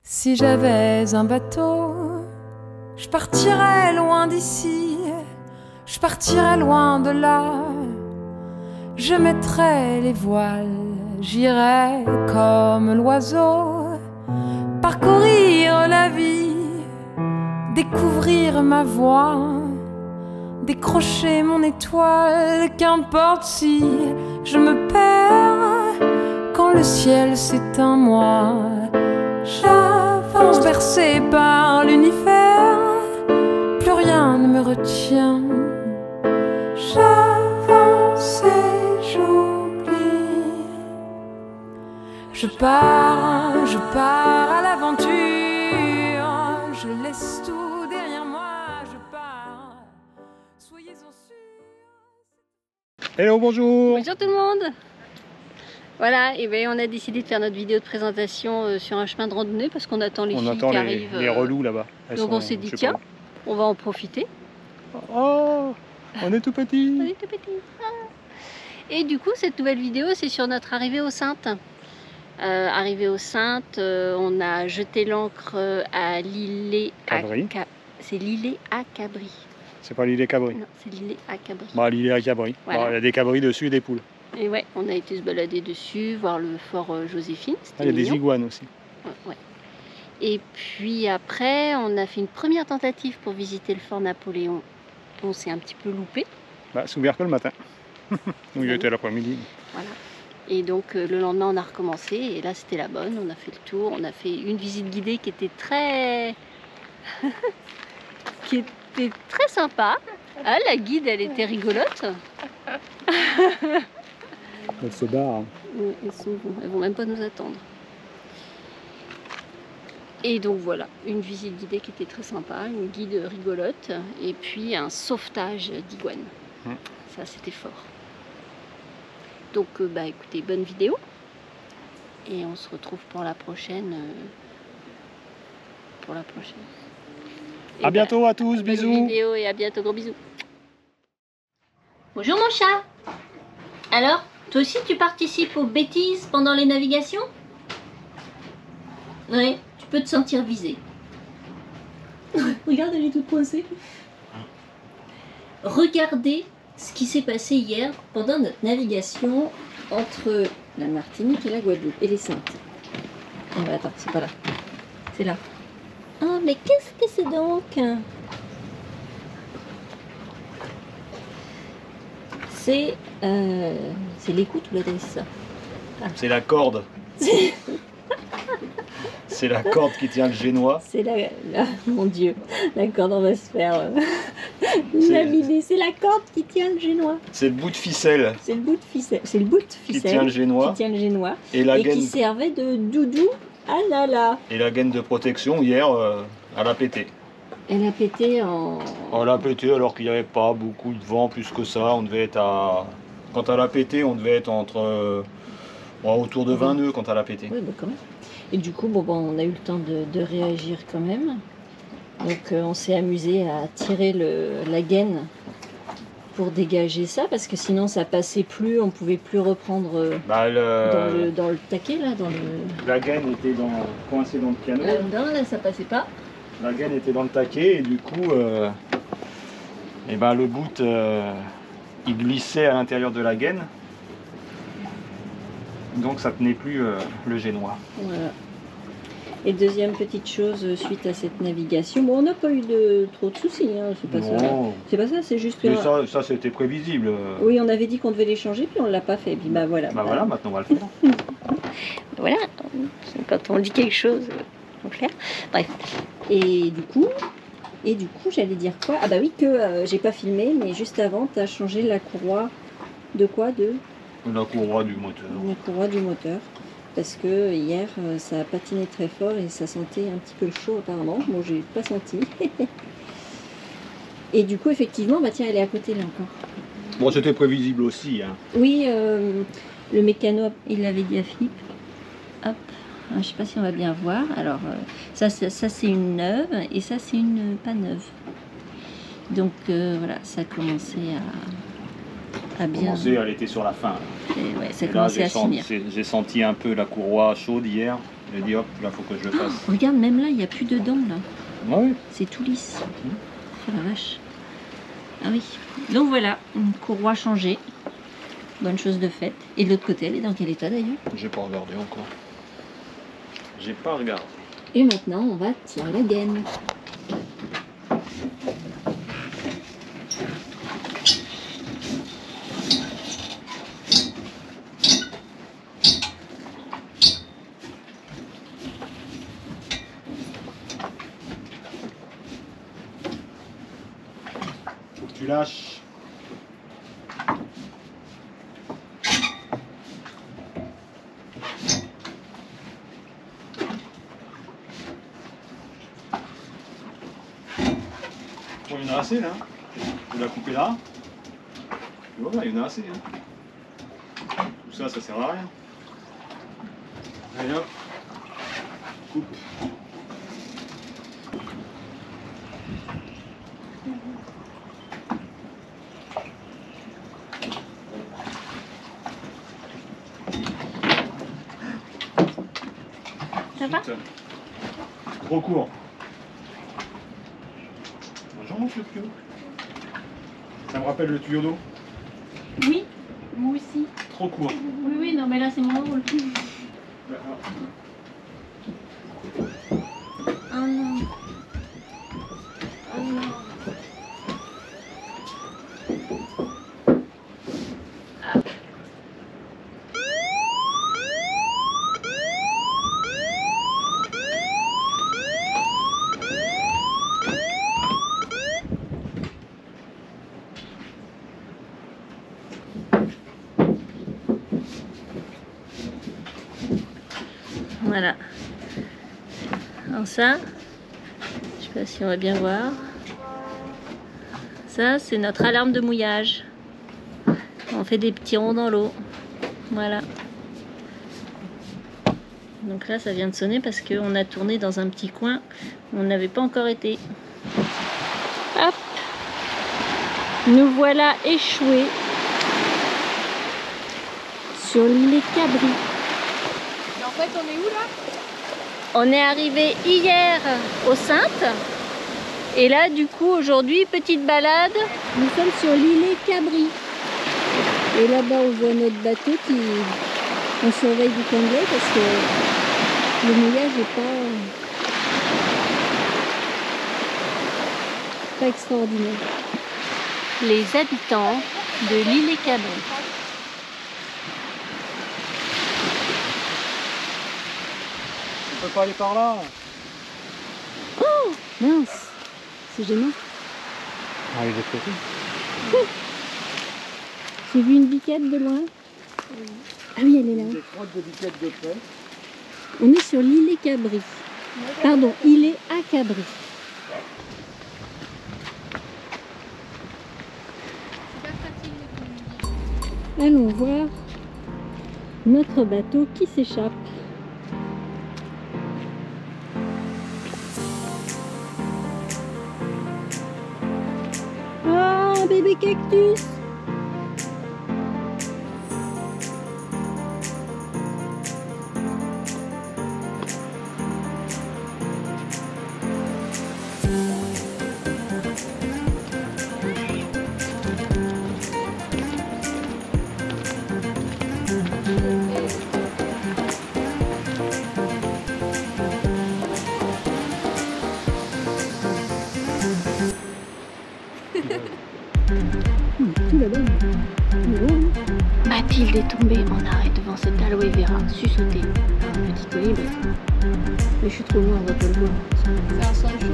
Si j'avais un bateau, je partirais loin d'ici, je partirais loin de là. Je mettrais les voiles, j'irais comme l'oiseau, parcourir la vie, découvrir ma voie, décrocher mon étoile, qu'importe si je me perds quand le ciel s'éteint, moi j'avance bercé par l'univers, plus rien ne me retient. J'avance et j'oublie. Je pars à l'aventure, je laisse tout derrière moi, je pars. Soyez-en sûrs. Hello, bonjour. Bonjour tout le monde. Voilà, et bien on a décidé de faire notre vidéo de présentation sur un chemin de randonnée parce qu'on attend les filles qui arrivent. Les relous là-bas. Donc on s'est dit tiens, on va en profiter. Oh, on est tout petit. On est tout petit. Et du coup cette nouvelle vidéo c'est sur notre arrivée aux Saintes. Arrivée aux Saintes, on a jeté l'ancre à l'îlet Cabri. C'est l'îlet à Cabri. C'est pas l'îlet Cabri. Non, c'est l'îlet à Cabri. Bah, l'îlet à Cabri. Voilà. Bon, il y a des cabris dessus et des poules. Et ouais, on a été se balader dessus, voir le fort Joséphine. Il y a des iguanes aussi. Ouais. Et puis après, on a fait une première tentative pour visiter le fort Napoléon. On s'est un petit peu loupé. Bah, c'est ouvert que le matin. Nous, il était l'après-midi. Voilà. Et donc le lendemain, on a recommencé. Et là, c'était la bonne. On a fait le tour. On a fait une visite guidée qui était très... qui était très sympa. Ah, la guide, elle était rigolote. Elle se barre. Elles vont même pas nous attendre. Et donc voilà, une visite guidée qui était très sympa, une guide rigolote, et puis un sauvetage d'iguane. Ça, c'était fort. Donc, bah écoutez, bonne vidéo. Et on se retrouve pour la prochaine. À bientôt à tous, bisous. Bonne vidéo et à bientôt, gros bisous. Bonjour mon chat. Alors, toi aussi tu participes aux bêtises pendant les navigations? Ouais, tu peux te sentir visé. Regarde, elle est toute coincée. Regardez ce qui s'est passé hier pendant notre navigation entre la Martinique et la Guadeloupe et les Saintes. Oh, bah, attends, c'est pas là. C'est là. Oh, mais qu'est-ce que c'est donc? C'est l'écoute ou la drisse? C'est la corde. C'est la corde qui tient le génois. C'est mon Dieu, la corde, on va se faire laminer. C'est la corde qui tient le génois. C'est le bout de ficelle. C'est le bout de ficelle. C'est le bout de ficelle qui tient le génois. Et qui servait de doudou à Nala. Et la gaine de protection hier, elle a pété. Elle a pété en... Elle a pété alors qu'il n'y avait pas beaucoup de vent plus que ça. On devait être à... Quand elle a pété, on devait être entre... autour de 20 nœuds quand elle a pété. Oui, bah quand même. Et du coup, bon, on a eu le temps de réagir quand même. Donc on s'est amusé à tirer la gaine pour dégager ça, parce que sinon ça passait plus, on pouvait plus reprendre dans le taquet, là, La gaine était coincée dans le piano. Là-dedans, là, ça passait pas. La gaine était dans le taquet et du coup, le bout, il glissait à l'intérieur de la gaine. Donc ça tenait plus le génois. Voilà. Et deuxième petite chose suite à cette navigation, bon, on n'a pas eu trop de soucis, hein, c'est pas ça. C'est pas ça, c'est juste que... Mais ça c'était prévisible. Oui, on avait dit qu'on devait les changer, puis on l'a pas fait. Puis bah voilà. Bah voilà, maintenant on va le faire. Voilà, quand on dit quelque chose, on le fait. Bref. Et du coup, j'allais dire quoi? Ah bah oui, que j'ai pas filmé, mais juste avant, tu as changé la courroie de quoi? La courroie du moteur. La courroie du moteur. Parce que hier, ça a patiné très fort et ça sentait un petit peu le chaud apparemment. Moi, j'ai pas senti. Et du coup, effectivement, bah tiens, elle est à côté là encore. Bon, c'était prévisible aussi. Hein. Oui, le mécano, il l'avait dit à Philippe. Hop, je sais pas si on va bien voir. Alors, ça c'est une neuve et ça c'est une pas neuve. Donc voilà, ça a commencé à bien... Elle était sur la fin. Et ouais, ça a commencé à finir. J'ai senti un peu la courroie chaude hier. J'ai dit hop, là faut que je le fasse. Oh, regarde, même là, il n'y a plus de dents là. Ah oui. C'est tout lisse. Oh la vache. Ah oui. Donc voilà, une courroie changée. Bonne chose de faite. Et de l'autre côté, elle est dans quel état d'ailleurs? J'ai pas regardé encore. J'ai pas regardé. Et maintenant, on va tirer la gaine. Tu lâches. Bon, il y en a assez là. Tu l'as coupé là. Et voilà, il y en a assez. Hein. Tout ça, ça sert à rien. Allez hop. Coupe. Ça va? Trop court. J'en monte le tuyau. Ça me rappelle le tuyau d'eau. Oui, moi aussi. Trop court. Oui, oui, non, mais là, c'est mon rôle. Oh non. Oh non. Voilà. Alors ça, je sais pas si on va bien voir. Ça, c'est notre alarme de mouillage. On fait des petits ronds dans l'eau. Voilà. Donc là, ça vient de sonner parce qu'on a tourné dans un petit coin où on n'avait pas encore été. Hop! Nous voilà échoués sur l'île Cabri. En fait, on est où là? On est arrivé hier aux Saintes. Et là, du coup, aujourd'hui, petite balade. Nous sommes sur l'île Cabri. Et là-bas, on voit notre bateau qui... On surveille du coin de l'œil parce que le mouillage n'est pas extraordinaire. Les habitants de l'île Cabri. On peut pas aller par là. Oh mince, c'est gênant. Ah, il est côté. J'ai vu une biquette de loin. Oui. Ah oui, elle est là. Des crottes de biquettes de près. On est sur l'île Cabri. Pardon, île à Cabri. Allons voir notre bateau qui s'échappe. Ah, un bébé cactus! Tout là-bas. Mathilde est tombée en arrêt devant cette aloe vera, sussauté par un petit colibri. Mais je suis trop loin, on va pas le voir. C'est un Sancho.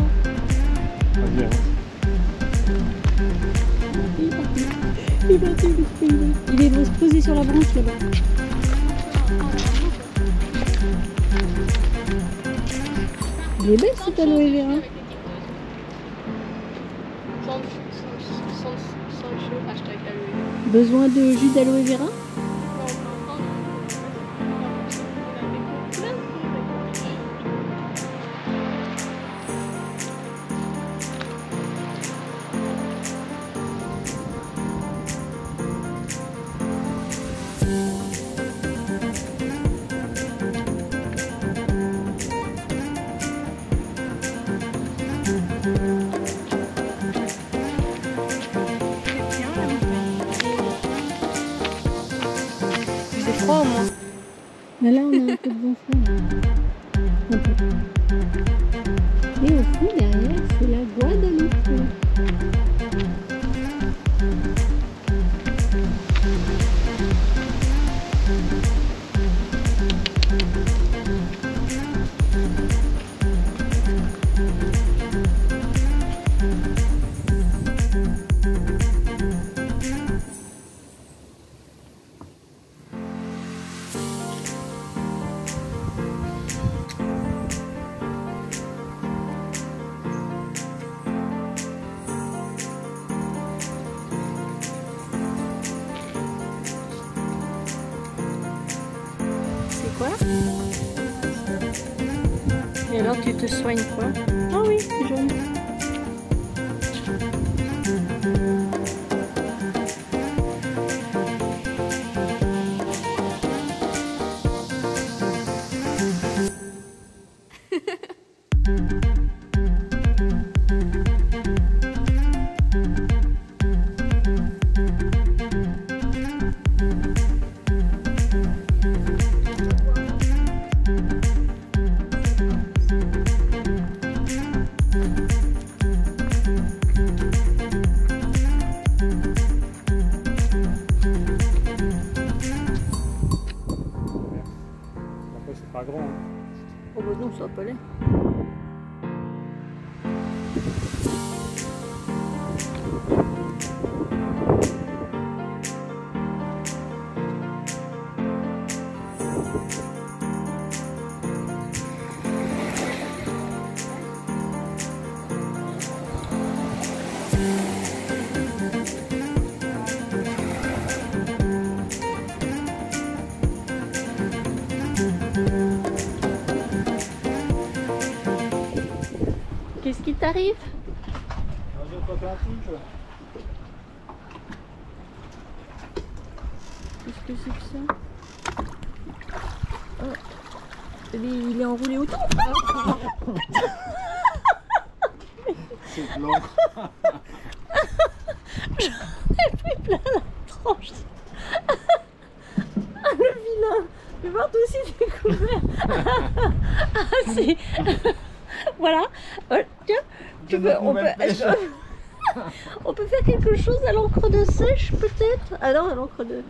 Vas-y, hein. Il est parti. Il est parti, il va se poser sur la branche là-bas. Il est belle cette aloe vera. Sancho, hashtag aloe vera. Besoin de jus d'aloe vera? Et au fond, derrière, c'est la Guadeloupe. Quoi? Et alors tu te soignes quoi? Ah oui, c'est jaune. C'est pas grand. Hein. Oh bah non, ça va pas l'air. Qu'est-ce qui t'arrive? Qu'est-ce que c'est que ça? Oh. Il est enroulé autour. C'est blanc. J'en ai pris plein la tranche. Ah, le vilain. Mais voir toi aussi découvert. Ah, c'est... Voilà. Tiens, on peut faire quelque chose à l'encre de sèche peut-être. Ah non, à l'encre de...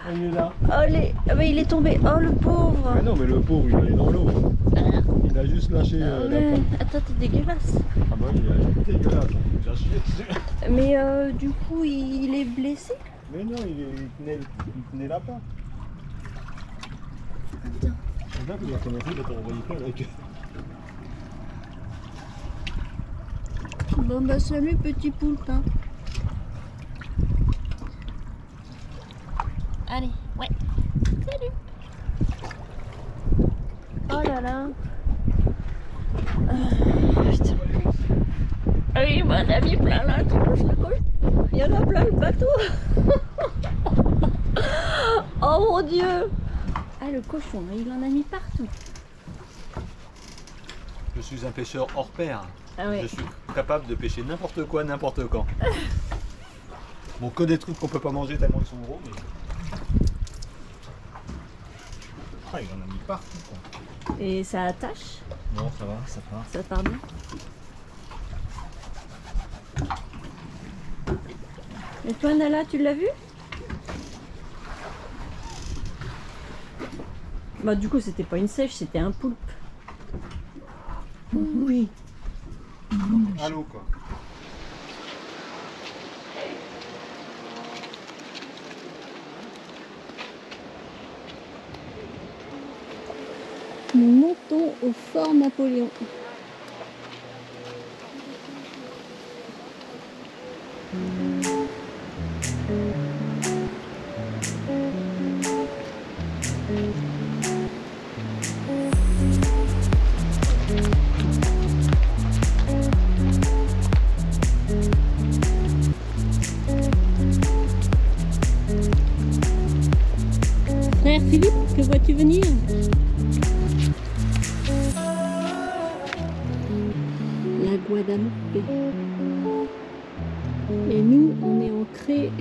Ah, il est là. Oh, mais il est tombé. Oh le pauvre. Mais non, mais le pauvre, il est dans l'eau. Il a juste lâché la patte. Attends, t'es dégueulasse. Ah bah il est dégueulasse. Il a chié dessus. Mais du coup, il est blessé? Mais non, il tenait la patte. Attends. C'est là qu'il a commencé d'être envoyé quoi avec. Bon bah salut petit poulpe. Hein. Allez, ouais. Salut. Oh là là. Putain. Ah oui, moi on a mis plein la tronche, le coche. Il y en a plein le bateau. Oh mon Dieu. Ah le cochon, il en a mis partout. Je suis un pêcheur hors pair. Ah ouais. Je suis capable de pêcher n'importe quoi, n'importe quand. Bon, que des trucs qu'on peut pas manger tellement ils sont gros, mais... Ah, il en a mis partout, quoi. Et ça attache? Non, ça va, ça part. Ça part bien. Et toi Nala, tu l'as vu? Bah du coup c'était pas une sèche, c'était un poulpe. Oui. À l'eau, quoi. Nous montons au fort Napoléon. Frère Philippe, que vois-tu venir? La Guadeloupe. Et nous, on est ancrés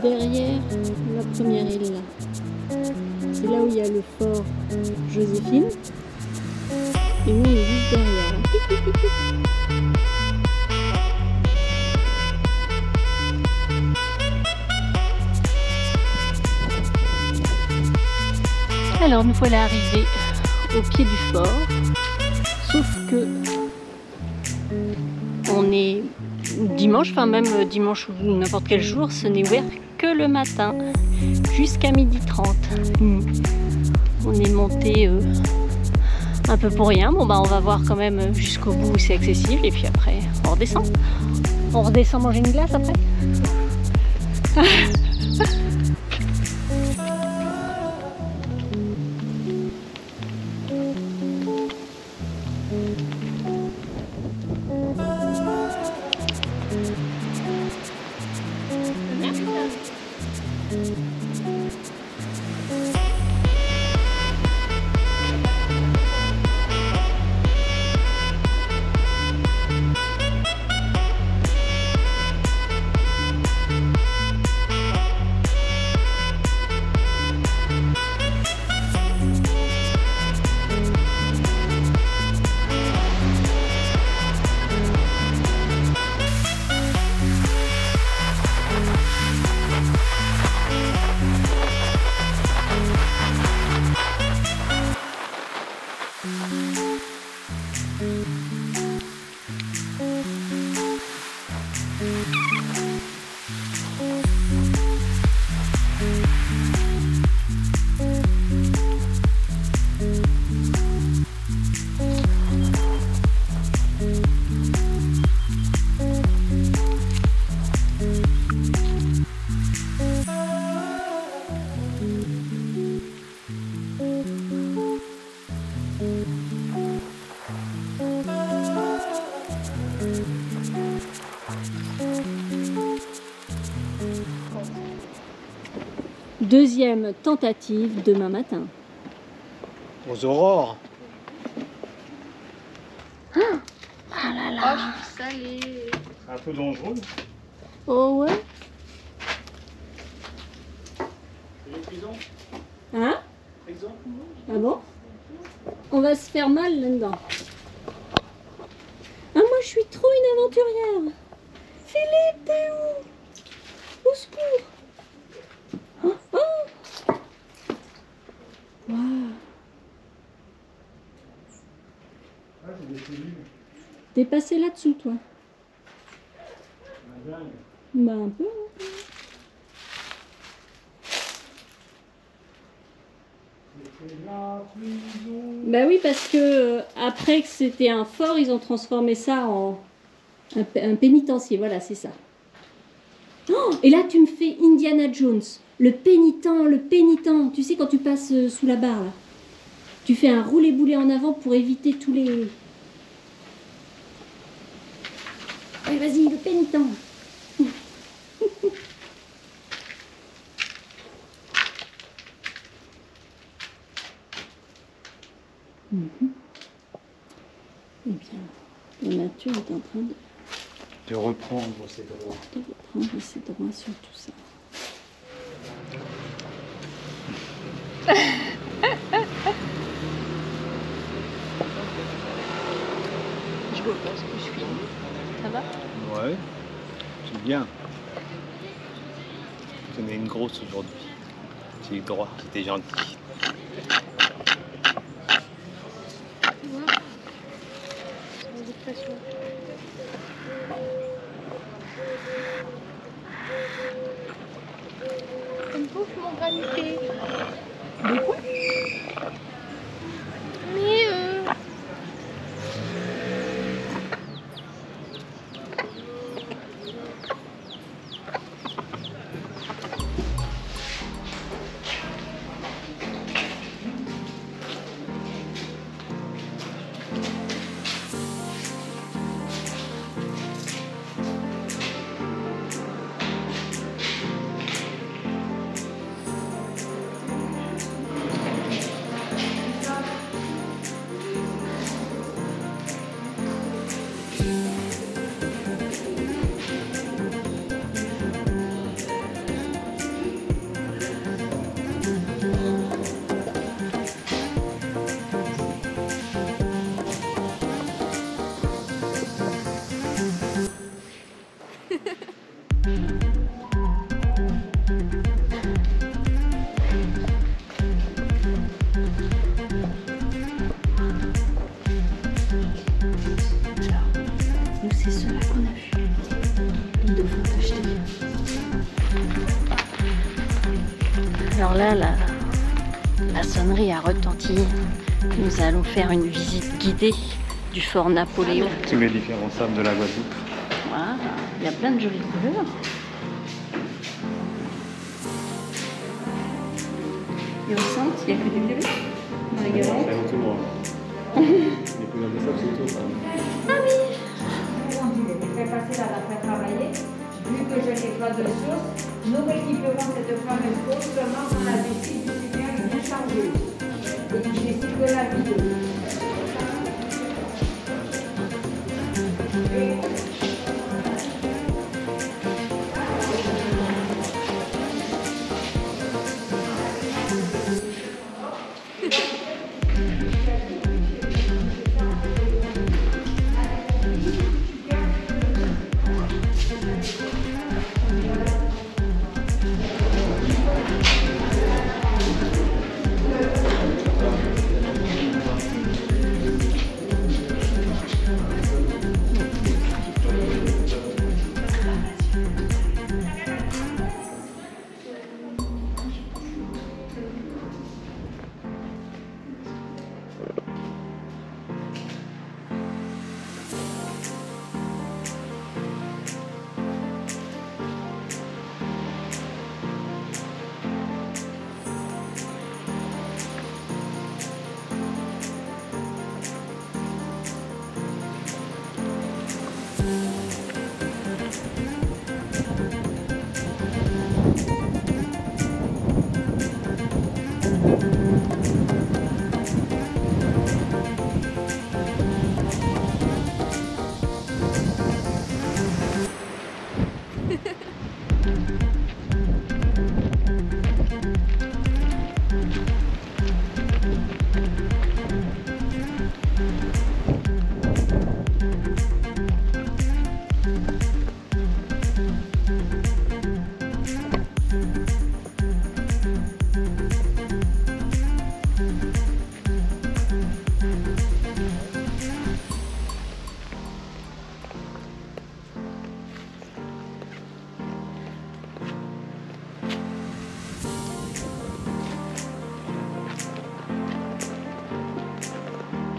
derrière la première île. C'est là où il y a le fort Joséphine. Et nous, on est juste derrière. Alors, nous voilà arrivés au pied du fort. Sauf que on est dimanche, enfin même dimanche ou n'importe quel jour, ce n'est ouvert que le matin, jusqu'à 12h30. On est monté un peu pour rien. Bon bah on va voir quand même jusqu'au bout où c'est accessible et puis après on redescend. On redescend manger une glace après. Deuxième tentative demain matin. Aux aurores. Ah là là. Oh, je suis salée. C'est un peu dangereux. Oh ouais. C'est les prisons. Hein? Prison. Ah bon? On va se faire mal là-dedans. Ah moi je suis trop une aventurière. Philippe, t'es où? Au secours. Oh, oh. Wow. Ah, c'est des cellules. T'es passé là-dessous toi? La dingue. Bah un peu. Bah oui parce que après que c'était un fort, ils ont transformé ça en un pénitencier, voilà c'est ça. Oh, et là tu me fais Indiana Jones, le pénitent, tu sais quand tu passes sous la barre là, tu fais un roulé-boulé en avant pour éviter tous les... Allez vas-y, le pénitent. Eh bien, la nature est en train De reprendre ses droits. de reprendre ses droits sur tout ça. Je vois pas ce que je filme. Ça va? Ouais, c'est bien. J'en ai une grosse aujourd'hui. J'ai eu le droit, c'était gentil. Comme bouffe mon granité. De quoi? Mais là, la sonnerie a retenti. Nous allons faire une visite guidée du fort Napoléon. Tous les différents sables de la Guadeloupe. Voilà, il y a plein de jolies couleurs. Et au centre, il n'y a que du violet dans les galeries. C'est autour. Les couleurs de sable, c'est autour. Ah oui. Je vais passer là après travailler. Vu que je n'ai pas de sauce, nous récupérons cette fameuse sauce seulement dans la vessie du super bien chargée. Et je décide que la vidéo.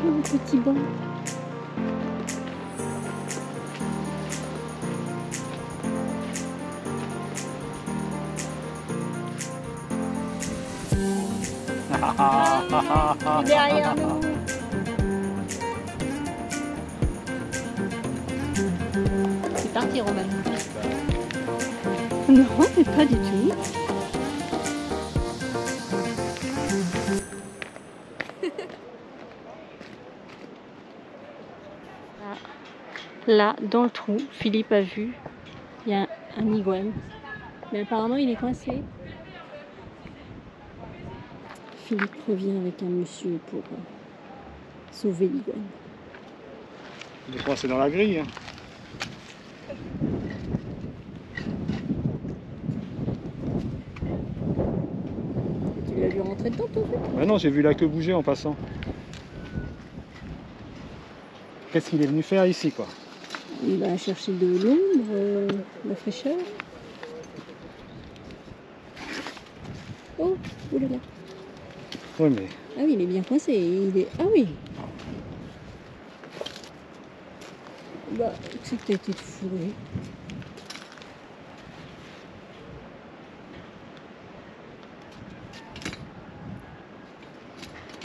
Un petit banc. Derrière nous. C'est parti, Romain. Non, mais pas du tout. Là, dans le trou, Philippe a vu, il y a un iguane. Mais apparemment, il est coincé. Philippe revient avec un monsieur pour sauver l'iguane. Il est coincé dans la grille. Hein. Tu l'as vu rentrer dedans, toi? Bah non, j'ai vu la queue bouger en passant. Qu'est-ce qu'il est venu faire ici, quoi? Il va chercher de l'ombre, de la fraîcheur. Oh, oulala. Oui, mais Ah oui, il est bien coincé. Il est... Ah oui. Bah, c'est que t'as été fourré.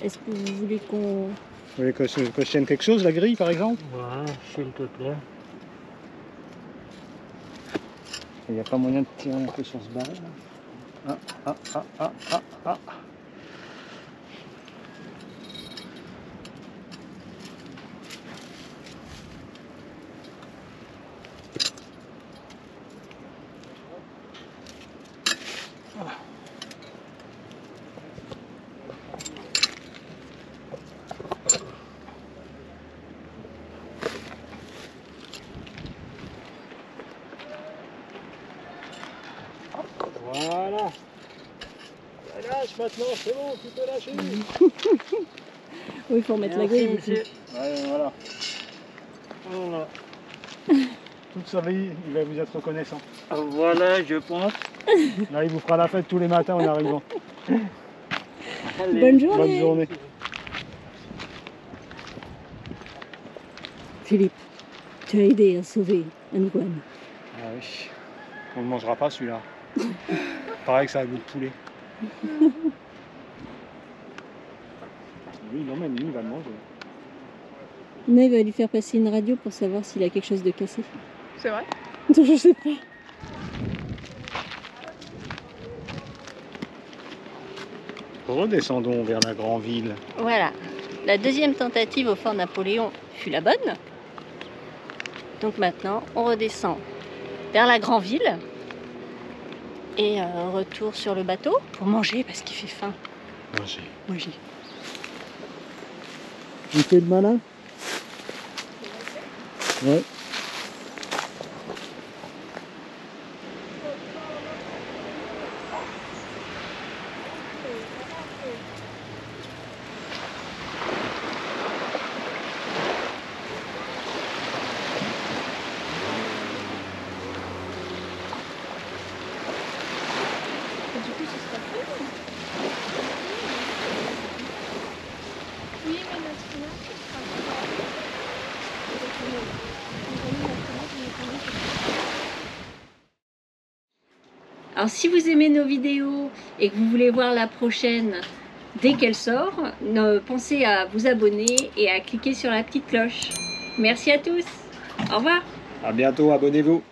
Est-ce que vous voulez qu'on... vous voulez que je tienne quelque chose, la grille, par exemple? Voilà, s'il te plaît. Il n'y a pas moyen de tirer un peu sur ce baril, là? Ah. Voilà. Lâche maintenant, c'est bon, tu peux lâcher. Oui, il faut remettre la grille ici. Ouais, voilà. Voilà. Toute sa vie, il va vous être reconnaissant. Voilà, je pense. Là, il vous fera la fête tous les matins en arrivant. Bonne journée. Bonne journée. Philippe, tu as aidé à sauver Antoine. Ah oui. On ne mangera pas celui-là. Pareil que ça a goût de poulet. Oui, non mais lui, il va le manger. Mais il va lui faire passer une radio pour savoir s'il a quelque chose de cassé. C'est vrai? Je sais pas. Redescendons vers la grande ville. Voilà. La deuxième tentative au Fort Napoléon fut la bonne. Donc maintenant, on redescend vers la grande ville. Et retour sur le bateau pour manger parce qu'il fait faim. Manger. Il fait le malin? Ouais. Du coup, ce sera plus. Oui, mais notre là, ce sera pas. Alors si vous aimez nos vidéos et que vous voulez voir la prochaine dès qu'elle sort, pensez à vous abonner et à cliquer sur la petite cloche. Merci à tous. Au revoir. À bientôt, abonnez-vous.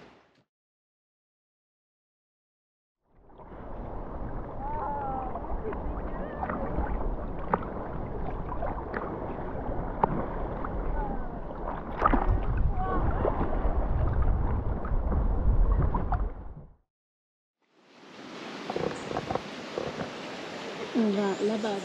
On va là-bas.